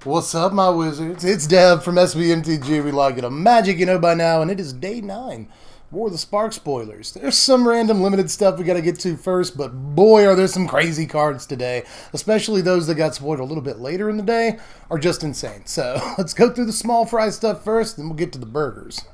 What's up, my wizards? It's Dev from Mtg. We like it a magic, you know by now, and it is day 9. War of the Spark spoilers. There's some random limited stuff we gotta get to first, but boy are there some crazy cards today. Especially those that got spoiled a little bit later in the day are just insane. So let's go through the small fry stuff first, then we'll get to the burgers.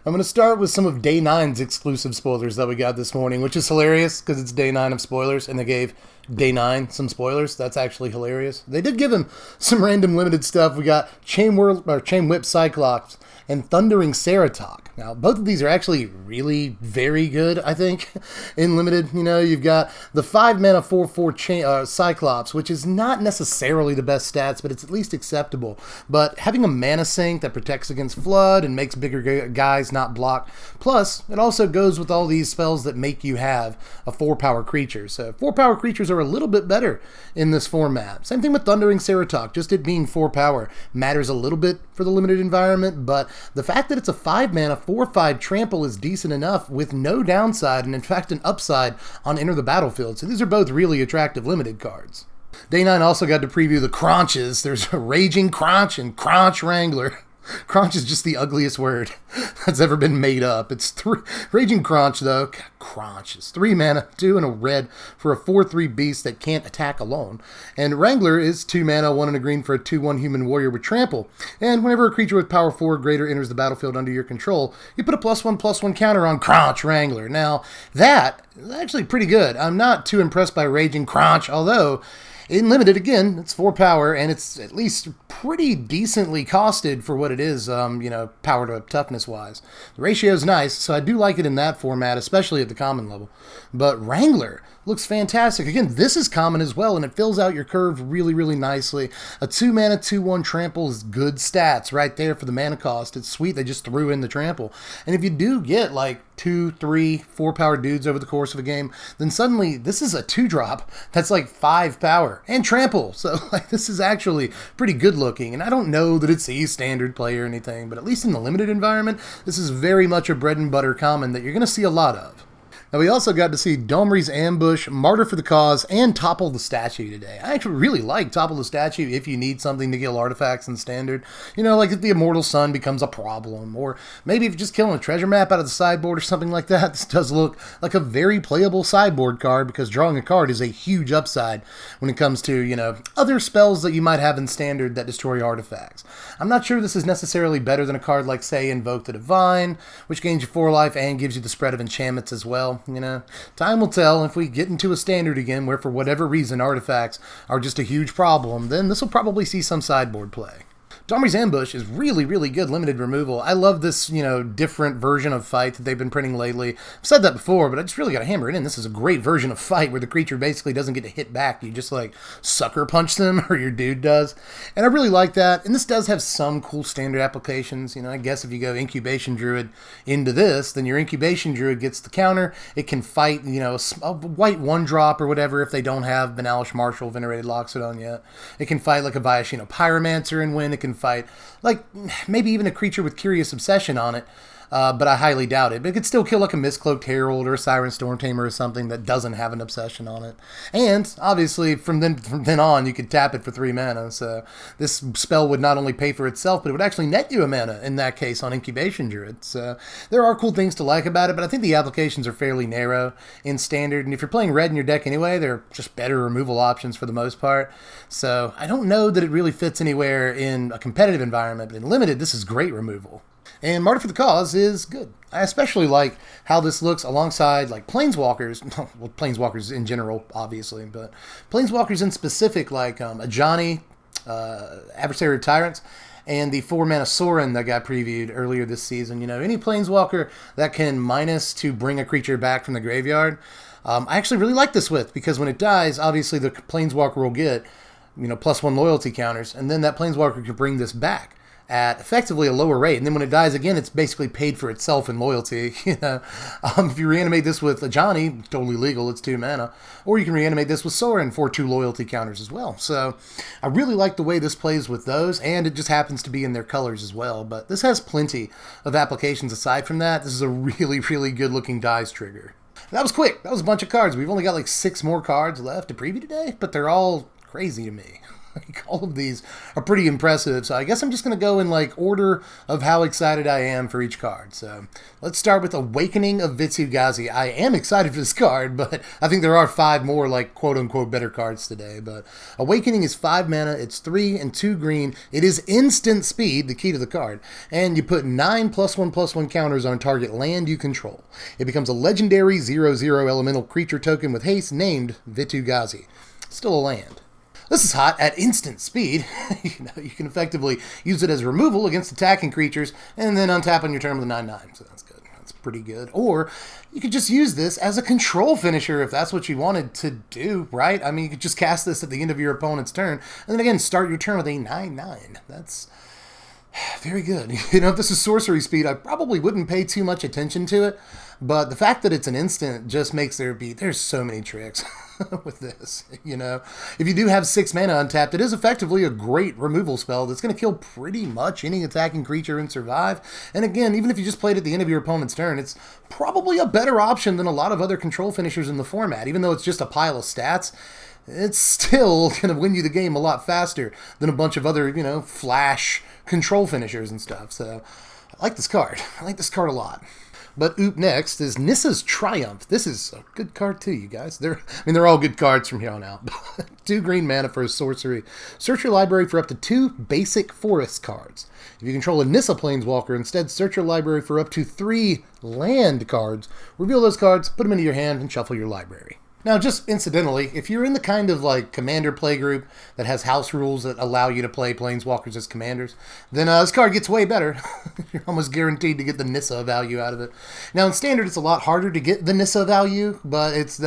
I'm going to start with some of Day 9's exclusive spoilers that we got this morning, which is hilarious because it's Day 9 of spoilers, and they gave Day 9 some spoilers. That's actually hilarious. They did give him some random limited stuff. We got Chain Whip Cyclops and Thundering Ceratok. Now, both of these are actually really very good, I think, in limited. You know, you've got the 5-mana 4/4 Cyclops, which is not necessarily the best stats, but it's at least acceptable. But having a mana sink that protects against flood and makes bigger guys not block, plus it also goes with all these spells that make you have a 4-power creature. So 4-power creatures are a little bit better in this format. Same thing with Thundering Ceratok. Just it being 4-power matters a little bit for the limited environment, but the fact that it's a 5-mana 4/5 trample is decent enough with no downside, and in fact an upside on Enter the Battlefield. So these are both really attractive limited cards. Day 9 also got to preview the Crunches. There's a Raging Crunch and Crunch Wrangler. Crunch is just the ugliest word that's ever been made up. It's Raging Crunch, though. God, Crunch is 3 mana, 2 and a red for a 4/3 beast that can't attack alone. And Wrangler is 2 mana, 1 and a green for a 2/1 human warrior with trample. And whenever a creature with power 4 or greater enters the battlefield under your control, you put a +1/+1 counter on Crunch Wrangler. Now, that is actually pretty good. I'm not too impressed by Raging Crunch, although in limited, again, it's 4-power, and it's at least pretty decently costed for what it is, power to toughness-wise. The ratio's nice, so I do like it in that format, especially at the common level. But Wrangler looks fantastic. Again, this is common as well, and it fills out your curve really, really nicely. A 2-mana, 2/1 trample is good stats right there for the mana cost. It's sweet they just threw in the trample. And if you do get like 2, 3, 4-power dudes over the course of a game, then suddenly this is a 2-drop that's like 5 power and trample. So like this is actually pretty good looking. And I don't know that it's a standard play or anything, but at least in the limited environment, this is very much a bread and butter common that you're going to see a lot of. Now, we also got to see Domri's Ambush, Martyr for the Cause, and Topple the Statue today. I actually really like Topple the Statue if you need something to kill artifacts in Standard. You know, like if the Immortal Sun becomes a problem, or maybe if you're just killing a treasure map out of the sideboard or something like that. This does look like a very playable sideboard card because drawing a card is a huge upside when it comes to, other spells that you might have in Standard that destroy artifacts. I'm not sure this is necessarily better than a card like, say, Invoke the Divine, which gains you 4 life and gives you the spread of enchantments as well. Time will tell. If we get into a Standard again where for whatever reason artifacts are just a huge problem, then this will probably see some sideboard play. Domri's Ambush is really, really good limited removal. I love this, different version of Fight that they've been printing lately. I've said that before, but I just really got to hammer it in. This is a great version of Fight where the creature basically doesn't get to hit back. You just, sucker punch them, or your dude does. And I really like that. And this does have some cool Standard applications. I guess if you go Incubation Druid into this, then your Incubation Druid gets the counter. It can fight, a white 1-drop or whatever if they don't have Banalish Marshal, Venerated Loxodon yet. It can fight like a Viashino Pyromancer and win. It can fight like maybe even a creature with Curious Obsession on it, but I highly doubt it. But it could still kill like a Mistcloaked Herald or a Siren Stormtamer or something that doesn't have an obsession on it. And obviously from then on you could tap it for 3 mana, so this spell would not only pay for itself, but it would actually net you a mana in that case on Incubation Druid. So there are cool things to like about it, but I think the applications are fairly narrow in Standard, and if you're playing red in your deck anyway, they're just better removal options for the most part. So I don't know that it really fits anywhere in a competitive environment, but in limited, this is great removal. And Martyr for the Cause is good. I especially like how this looks alongside like Planeswalkers, well, Planeswalkers in general, obviously, but Planeswalkers in specific, like Ajani, Adversary of Tyrants, and the 4-mana Sorin that got previewed earlier this season. Any Planeswalker that can minus to bring a creature back from the graveyard, I actually really like this with, because when it dies, obviously the Planeswalker will get, +1 loyalty counters, and then that Planeswalker can bring this back at effectively a lower rate. And then when it dies again, it's basically paid for itself in loyalty. If you reanimate this with Ajani, totally legal, it's 2 mana. Or you can reanimate this with Sorin for 2 loyalty counters as well. So I really like the way this plays with those, and it just happens to be in their colors as well. But this has plenty of applications aside from that. This is a really, really good looking dies trigger. That was quick. That was a bunch of cards. We've only got like 6 more cards left to preview today, but they're all crazy to me. Like, all of these are pretty impressive, so I guess I'm just going to go in like order of how excited I am for each card. So let's start with Awakening of Vit C Ghazi. I am excited for this card, but I think there are 5 more like quote-unquote better cards today. But Awakening is 5 mana, it's 3 and 2 green, it is instant speed, the key to the card, and you put 9 +1/+1 counters on target land you control. It becomes a legendary 0/0 elemental creature token with haste named Vit C Ghazi. Still a land. This is hot at instant speed. You can effectively use it as removal against attacking creatures and then untap on your turn with a 9/9. So that's good. That's pretty good. Or you could just use this as a control finisher if that's what you wanted to do, right? I mean, you could just cast this at the end of your opponent's turn and then again start your turn with a 9/9. That's very good. If this is sorcery speed, I probably wouldn't pay too much attention to it, but the fact that it's an instant just makes there's so many tricks with this, If you do have 6 mana untapped, it is effectively a great removal spell that's going to kill pretty much any attacking creature and survive. And again, even if you just played at the end of your opponent's turn, it's probably a better option than a lot of other control finishers in the format. Even though it's just a pile of stats, it's still going to win you the game a lot faster than a bunch of other, flash control finishers and stuff. So I like this card. I like this card a lot. But next is Nissa's Triumph. This is a good card too, you guys. They're all good cards from here on out. 2 green mana for a sorcery. Search your library for up to 2 basic forest cards. If you control a Nissa Planeswalker, instead search your library for up to 3 land cards. Reveal those cards, put them into your hand, and shuffle your library. Now, just incidentally, if you're in the kind of like commander play group that has house rules that allow you to play Planeswalkers as commanders, then this card gets way better. You're almost guaranteed to get the Nissa value out of it. Now, in Standard, it's a lot harder to get the Nissa value, but it's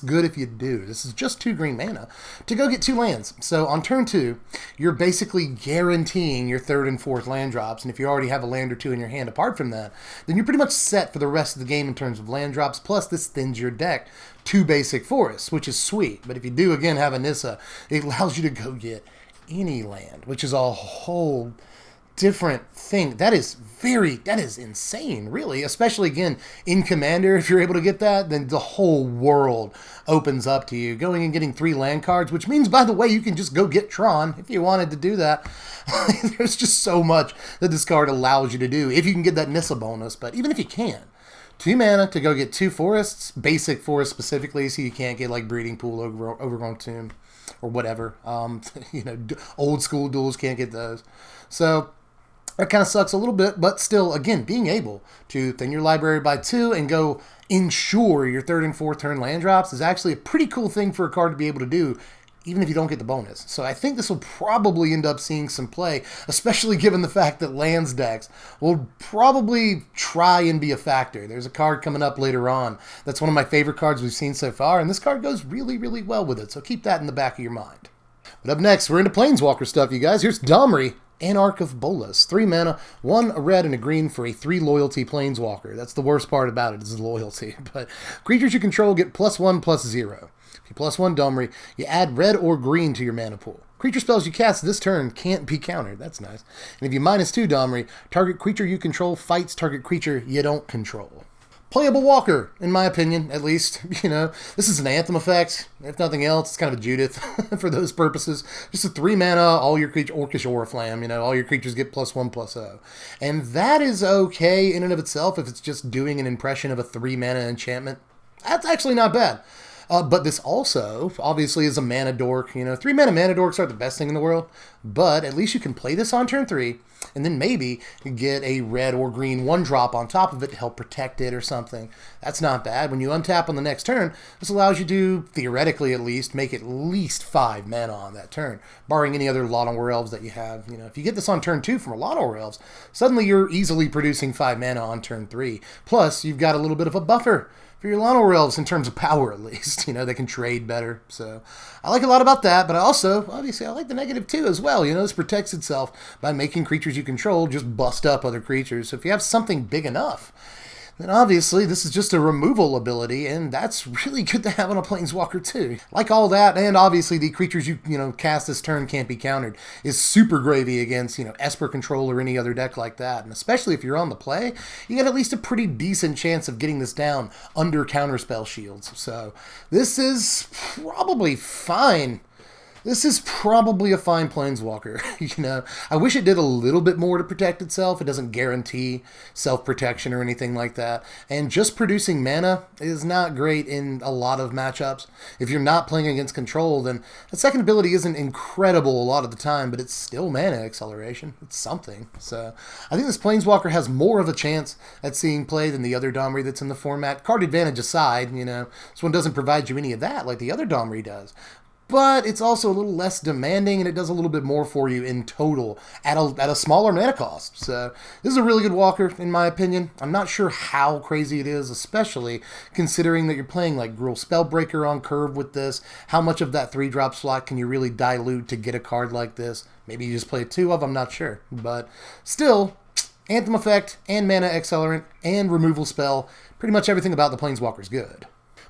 good if you do. This is just 2 green mana to go get 2 lands. So on turn 2, you're basically guaranteeing your 3rd and 4th land drops, and if you already have a land or 2 in your hand apart from that, then you're pretty much set for the rest of the game in terms of land drops, plus this thins your deck 2 basic forests, which is sweet. But if you do, again, have a Nissa, it allows you to go get any land, which is a whole different thing. That is insane, really. Especially, again, in Commander, if you're able to get that, then the whole world opens up to you. Going and getting 3 land cards, which means, by the way, you can just go get Tron if you wanted to do that. There's just so much that this card allows you to do if you can get that Nissa bonus. But even if you can't, 2 mana to go get 2 forests, basic forests specifically, so you can't get like Breeding Pool, Overgrown Tomb, or whatever. Old school duels can't get those. So that kind of sucks a little bit, but still, again, being able to thin your library by 2 and go ensure your 3rd and 4th turn land drops is actually a pretty cool thing for a card to be able to do, even if you don't get the bonus. So I think this will probably end up seeing some play, especially given the fact that lands decks will probably try and be a factor. There's a card coming up later on that's one of my favorite cards we've seen so far, and this card goes really, really well with it, so keep that in the back of your mind. But up next, we're into Planeswalker stuff, you guys. Here's Domri, Anarch of Bolas. 3 mana, 1 a red and a green for a 3 loyalty Planeswalker. That's the worst part about it, is the loyalty. But creatures you control get +1/+0. If you +1 Domri, you add red or green to your mana pool. Creature spells you cast this turn can't be countered. That's nice. And if you -2 Domri, target creature you control fights target creature you don't control. Playable Walker, in my opinion, at least. This is an Anthem effect. If nothing else, it's kind of a Judith for those purposes. Just a 3 mana, all your creatures, Orcish Oriflamme, all your creatures get +1/+0. And that is okay in and of itself if it's just doing an impression of a 3 mana enchantment. That's actually not bad. But this also, obviously, is a mana dork. 3 mana mana dorks aren't the best thing in the world, but at least you can play this on turn 3, and then maybe get a red or green 1-drop on top of it to help protect it or something. That's not bad. When you untap on the next turn, this allows you to, theoretically at least, make at least 5 mana on that turn, barring any other Llanowar Elves that you have. If you get this on turn 2 from a Llanowar Elves, suddenly you're easily producing 5 mana on turn 3. Plus, you've got a little bit of a buffer for your Llanowar Elves in terms of power, at least. They can trade better. So I like a lot about that, but I also, obviously, I like the negative too as well. This protects itself by making creatures you control just bust up other creatures. So if you have something big enough, then obviously this is just a removal ability, and that's really good to have on a Planeswalker too. Like all that, and obviously the creatures you cast this turn can't be countered is super gravy against Esper Control or any other deck like that. And especially if you're on the play, you get at least a pretty decent chance of getting this down under counterspell shields. So this is probably fine. This is probably a fine Planeswalker. I wish it did a little bit more to protect itself. It doesn't guarantee self-protection or anything like that. And just producing mana is not great in a lot of matchups. If you're not playing against control, then the second ability isn't incredible a lot of the time, but it's still mana acceleration. It's something. So I think this Planeswalker has more of a chance at seeing play than the other Domri that's in the format. Card advantage aside, this one doesn't provide you any of that like the other Domri does. But it's also a little less demanding, and it does a little bit more for you in total at a smaller mana cost. So this is a really good walker, in my opinion. I'm not sure how crazy it is, especially considering that you're playing like Gruul Spellbreaker on curve with this. How much of that 3-drop slot can you really dilute to get a card like this? Maybe you just play 2 of, I'm not sure. But still, Anthem Effect and Mana Accelerant and Removal Spell, pretty much everything about the Planeswalker's good.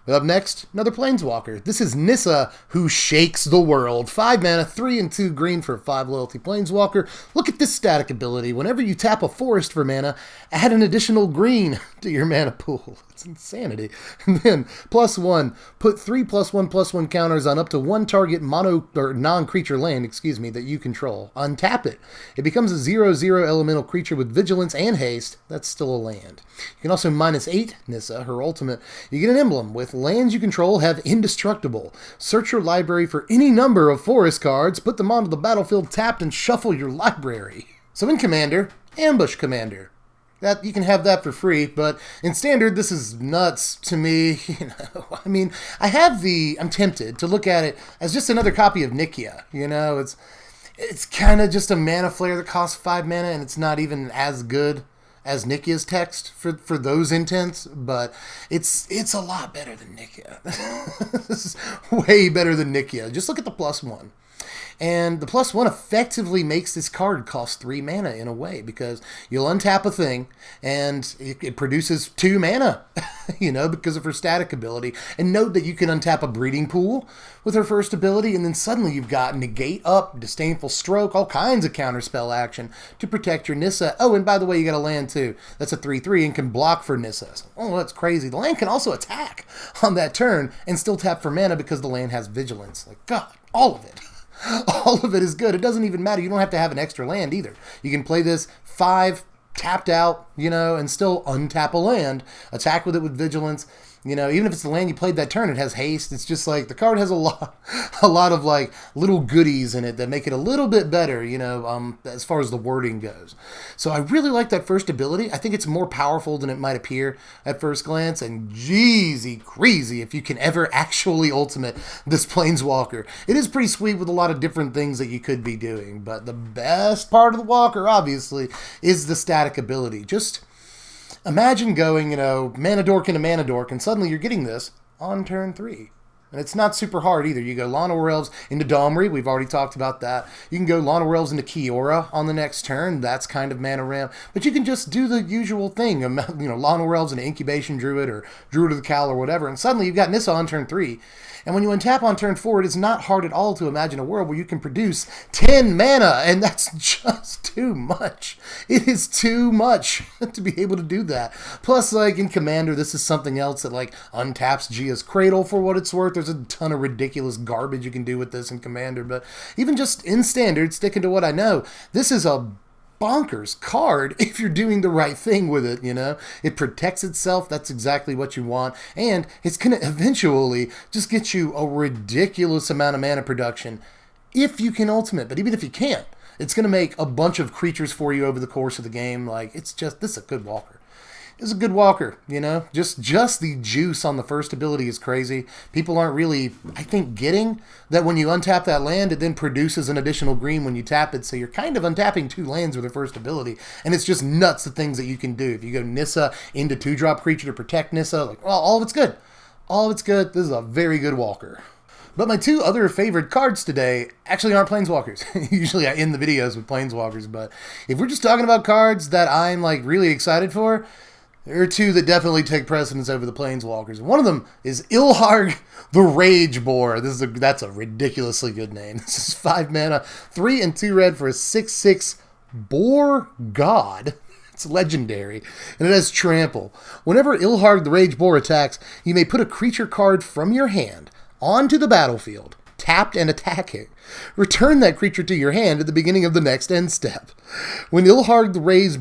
But up next, another Planeswalker. This is Nissa, who shakes the world. 5 mana, 3 and 2 green for a 5 loyalty Planeswalker. Look at this static ability. Whenever you tap a forest for mana, add an additional green to your mana pool. It's insanity. And then, +1, put 3 +1/+1 counters on up to 1 target mono or non-creature land, that you control. Untap it. It becomes a 0/0 elemental creature with vigilance and haste. That's still a land. You can also -8 Nissa, her ultimate. You get an emblem with lands you control have indestructible. Search your library for any number of forest cards, put them onto the battlefield tapped, and shuffle your library. So in Commander, Ambush Commander. That you can have that for free, but in Standard, this is nuts to me. I'm tempted to look at it as just another copy of Nikia. It's kind of just a mana flare that costs 5 mana, and it's not even as good as Nikia's text for those intents, but it's a lot better than Nikia. This is way better than Nikia. Just look at the +1. And the +1 effectively makes this card cost 3 mana in a way, because you'll untap a thing and it produces 2 mana, because of her static ability. And note that you can untap a Breeding Pool with her first ability, and then suddenly you've got Negate Up, Disdainful Stroke, all kinds of counterspell action to protect your Nissa. Oh, and by the way, you got a land too. That's a 3/3 and can block for Nissa. Oh, that's crazy. The land can also attack on that turn and still tap for mana because the land has Vigilance. God, all of it. All of it is good. It doesn't even matter. You don't have to have an extra land either. You can play this 5 tapped out, and still untap a land, attack with it with Vigilance. Even if it's the land you played that turn, it has haste. It's just like the card has a lot of like little goodies in it that make it a little bit better, as far as the wording goes. So I really like that first ability. I think it's more powerful than it might appear at first glance. And jeezy crazy if you can ever actually ultimate this Planeswalker. It is pretty sweet with a lot of different things that you could be doing. But the best part of the Walker, obviously, is the static ability. Just imagine going, mana dork into mana dork, and suddenly you're getting this on turn 3. And it's not super hard either. You go Llanowar Elves into Domri. We've already talked about that. You can go Llanowar Elves into Kiora on the next turn. That's kind of mana ramp. But you can just do the usual thing. Llanowar Elves into Incubation Druid or Druid of the Cowl or whatever. And suddenly you've got Nissa on turn 3. And when you untap on turn 4, it is not hard at all to imagine a world where you can produce 10 mana. And that's just too much. It is too much to be able to do that. Plus, in Commander, this is something else that, untaps Gia's Cradle for what it's worth. There's a ton of ridiculous garbage you can do with this in Commander. But even just in Standard, sticking to what I know, this is a bonkers card if you're doing the right thing with it. It protects itself. That's exactly what you want, and it's gonna eventually just get you a ridiculous amount of mana production if you can ultimate. But even if you can't, it's gonna make a bunch of creatures for you over the course of the game. This is a good walker. It's a good walker, Just the juice on the first ability is crazy. People aren't really, I think, getting that when you untap that land, it then produces an additional green when you tap it. So you're kind of untapping 2 lands with the first ability. And it's just nuts the things that you can do. If you go Nissa into 2-drop creature to protect Nissa, all of it's good. All of it's good. This is a very good walker. But my 2 other favorite cards today actually aren't Planeswalkers. Usually I end the videos with Planeswalkers, but if we're just talking about cards that I'm really excited for, there are 2 that definitely take precedence over the Planeswalkers. One of them is Ilharg the Raze Boar. That's a ridiculously good name. This is 5 mana, 3 and 2 red for a 6/6 Boar God. It's legendary, and it has Trample. Whenever Ilharg the Raze Boar attacks, you may put a creature card from your hand onto the battlefield. tapped and attacking. Return that creature to your hand at the beginning of the next end step. When Ilharg the Raze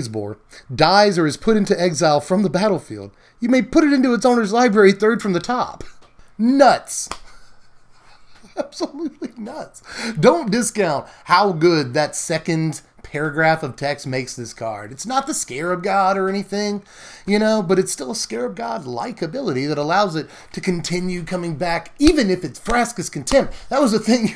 Boar, dies or is put into exile from the battlefield, you may put it into its owner's library third from the top. Nuts. Absolutely nuts. Don't discount how good that second paragraph of text makes this card. It's not the Scarab God or anything, but it's still a Scarab God-like ability that allows it to continue coming back, even if it's Vraska's Contempt. That was the thing,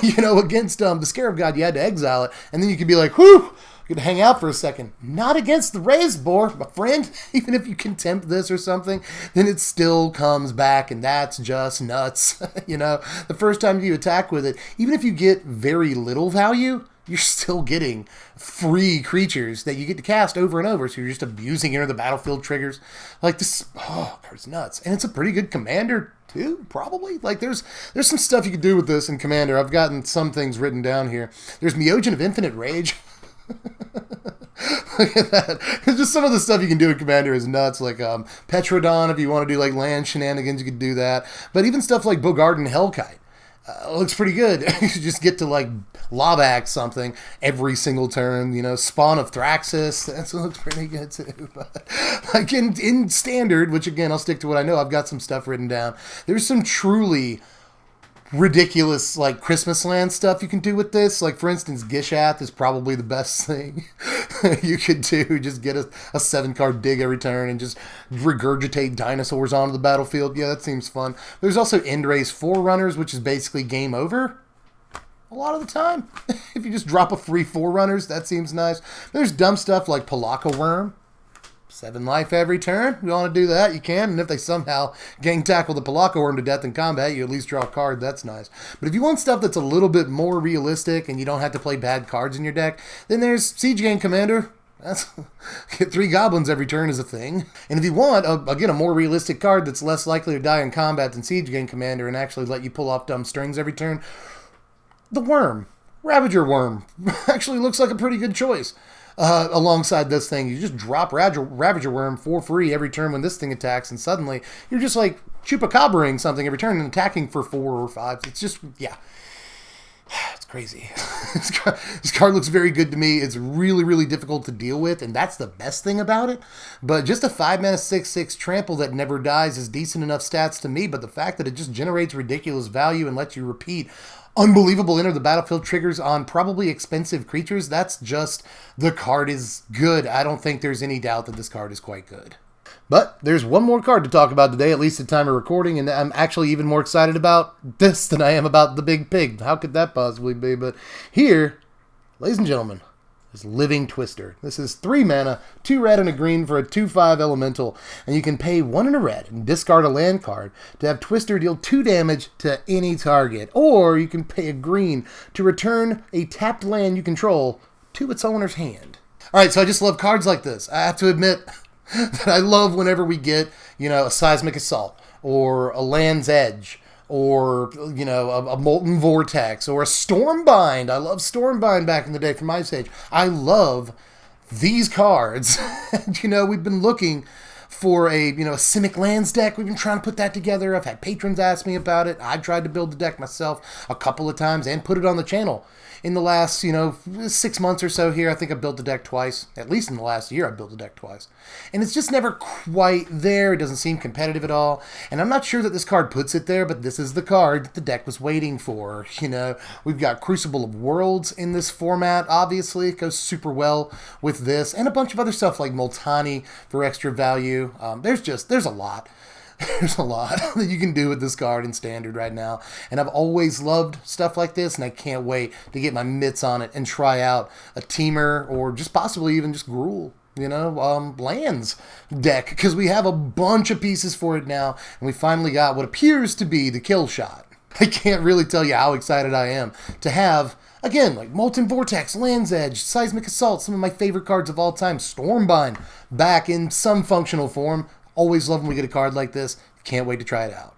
against the Scarab God, you had to exile it, and then you could be like, whew, you could hang out for a second. Not against the Raze Boar, my friend. Even if you contempt this or something, then it still comes back, and that's just nuts. The first time you attack with it, even if you get very little value, you're still getting free creatures that you get to cast over and over, so you're just abusing the battlefield triggers. Like this, card's nuts. And it's a pretty good commander, too, probably. Like, there's some stuff you could do with this in commander. I've gotten some things written down here. There's Myojin of Infinite Rage. Look at that. Just some of the stuff you can do in commander is nuts. Like Petrodon, if you want to do like land shenanigans, you could do that. But even stuff like Bogarden Hellkite. Looks pretty good. You just get to like Lobax something every single turn. Spawn of Thraxus. That looks pretty good too. But like in standard, which again I'll stick to what I know. I've got some stuff written down. There's some truly ridiculous like Christmas land stuff you can do with this. Like for instance, Gishath is probably the best thing you could do. Just get a 7-card dig every turn and just regurgitate dinosaurs onto the battlefield. Yeah, that seems fun. There's also Endray's Forerunners, which is basically game over a lot of the time. If you just drop a free Forerunners, that seems nice. There's dumb stuff like Palaka Worm. 7 life every turn. You want to do that, you can. And if they somehow gang tackle the Palaka Worm to death in combat, you at least draw a card. That's nice. But if you want stuff that's a little bit more realistic and you don't have to play bad cards in your deck, then there's Siege Gang Commander. Get 3 goblins every turn is a thing. And if you want, again, a more realistic card that's less likely to die in combat than Siege Gang Commander and actually let you pull off dumb strings every turn, the Worm. Ravager Worm. Actually looks like a pretty good choice. Alongside this thing, you just drop Ravager Worm for free every turn when this thing attacks, and suddenly you're just like Chupacabra-ing something every turn and attacking for 4 or 5. It's just, yeah. It's crazy. This card looks very good to me. It's really, really difficult to deal with, and that's the best thing about it. But just a 5-mana 6/6 trample that never dies is decent enough stats to me, but the fact that it just generates ridiculous value and lets you repeat unbelievable enter the battlefield triggers on probably expensive creatures, that's just, the card is good. I don't think there's any doubt that this card is quite good. But there's one more card to talk about today, at least at time of recording, and I'm actually even more excited about this than I am about the Big Pig. How could that possibly be? But here, ladies and gentlemen, is Living Twister. This is 3 mana, 2 red and a green for a 2/5 elemental, and you can pay 1 and a red and discard a land card to have Twister deal 2 damage to any target. Or you can pay a green to return a tapped land you control to its owner's hand. Alright, so I just love cards like this. I have to admit that I love whenever we get, a Seismic Assault, or a Land's Edge, or, a Molten Vortex, or a Stormbind. I love Stormbind back in the day from Ice Age. I love these cards. We've been looking for a Simic Lands deck. We've been trying to put that together. I've had patrons ask me about it. I've tried to build the deck myself a couple of times and put it on the channel. In the last, 6 months or so here, I think I've built the deck twice. At least in the last year, I've built the deck twice. And it's just never quite there. It doesn't seem competitive at all. And I'm not sure that this card puts it there, but this is the card that the deck was waiting for. We've got Crucible of Worlds in this format, obviously. It goes super well with this. And a bunch of other stuff like Multani for extra value. There's a lot. There's a lot that you can do with this card in Standard right now. And I've always loved stuff like this, and I can't wait to get my mitts on it and try out a Teamer or just possibly even just Gruul, lands deck. Because we have a bunch of pieces for it now, and we finally got what appears to be the kill shot. I can't really tell you how excited I am to have, again, like Molten Vortex, Land's Edge, Seismic Assault, some of my favorite cards of all time, Stormbind, back in some functional form. Always love when we get a card like this. Can't wait to try it out.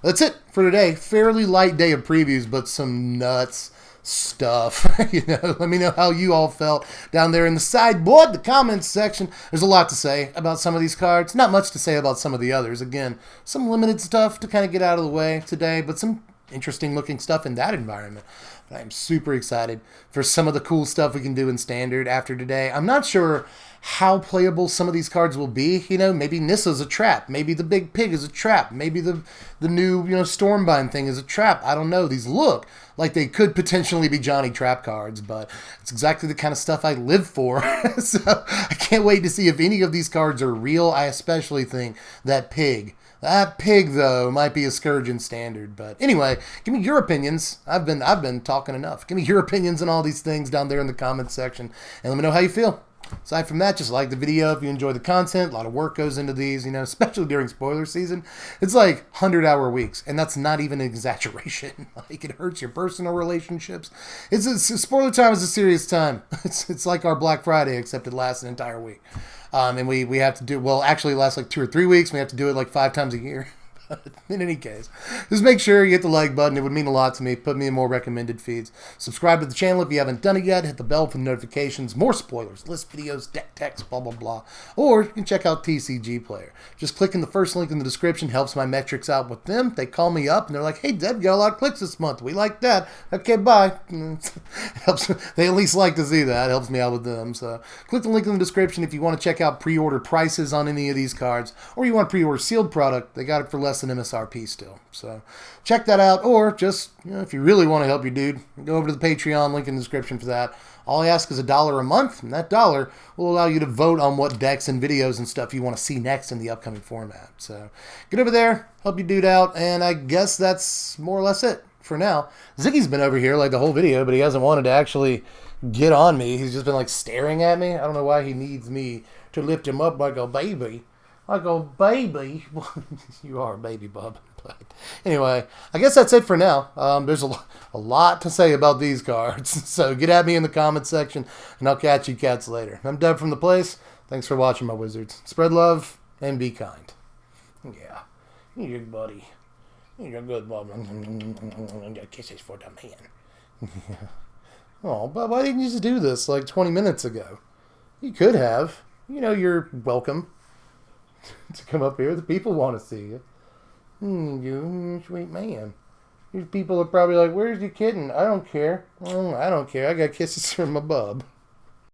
That's it for today. Fairly light day of previews, but some nuts stuff. Let me know how you all felt down there in the sideboard, the comments section. There's a lot to say about some of these cards. Not much to say about some of the others. Again, some limited stuff to kind of get out of the way today, but some interesting looking stuff in that environment. But I am super excited for some of the cool stuff we can do in Standard after today. I'm not sure how playable some of these cards will be. You know, maybe Nissa's a trap. Maybe the Big Pig is a trap. Maybe the new, Stormbind thing is a trap. I don't know. These look like they could potentially be Johnny Trap cards, but it's exactly the kind of stuff I live for. So I can't wait to see if any of these cards are real. I especially think that Pig. That Pig, though, might be a scourge in Standard. But anyway, give me your opinions. I've been talking enough. Give me your opinions on all these things down there in the comments section, and let me know how you feel. Aside from that, just like the video if you enjoy the content. A lot of work goes into these, especially during spoiler season. It's like 100-hour weeks, and that's not even an exaggeration. Like, it hurts your personal relationships. Spoiler time is a serious time. It's like our Black Friday, except it lasts an entire week. And we have to do, well, actually it lasts like 2 or 3 weeks. We have to do it like 5 times a year. In any case, just make sure you hit the like button. It would mean a lot to me. Put me in more recommended feeds. Subscribe to the channel if you haven't done it yet. Hit the bell for the notifications. More spoilers, list videos, deck techs, blah, blah, blah. Or you can check out TCG Player. Just clicking the first link in the description helps my metrics out with them. They call me up and they're like, hey, Deb, got a lot of clicks this month. We like that. Okay, bye. Helps. They at least like to see that. It helps me out with them. So click the link in the description if you want to check out pre-order prices on any of these cards, or you want to pre-order sealed product. They got it for less than MSRP still. So check that out, or just, if you really want to help your dude, go over to the Patreon, link in the description for that. All I ask is $1 a month, and that $1 will allow you to vote on what decks and videos and stuff you want to see next in the upcoming format. So get over there, help your dude out, and I guess that's more or less it for now. Ziggy's been over here like the whole video, but he hasn't wanted to actually get on me. He's just been like staring at me. I don't know why he needs me to lift him up like a baby. Like a baby. You are a baby, bub. But anyway, I guess that's it for now. There's a lot to say about these cards. So get at me in the comments section, and I'll catch you cats later. I'm Deb from The Place. Thanks for watching, my wizards. Spread love, and be kind. Yeah. You're good, buddy. You're good, bub. Kisses for the man. Oh, but why didn't you just do this like 20 minutes ago? You could have. You're welcome to come up here. The people want to see you. You sweet man. These people are probably like, where's your kitten? I don't care. I don't care. I got kisses from my bub.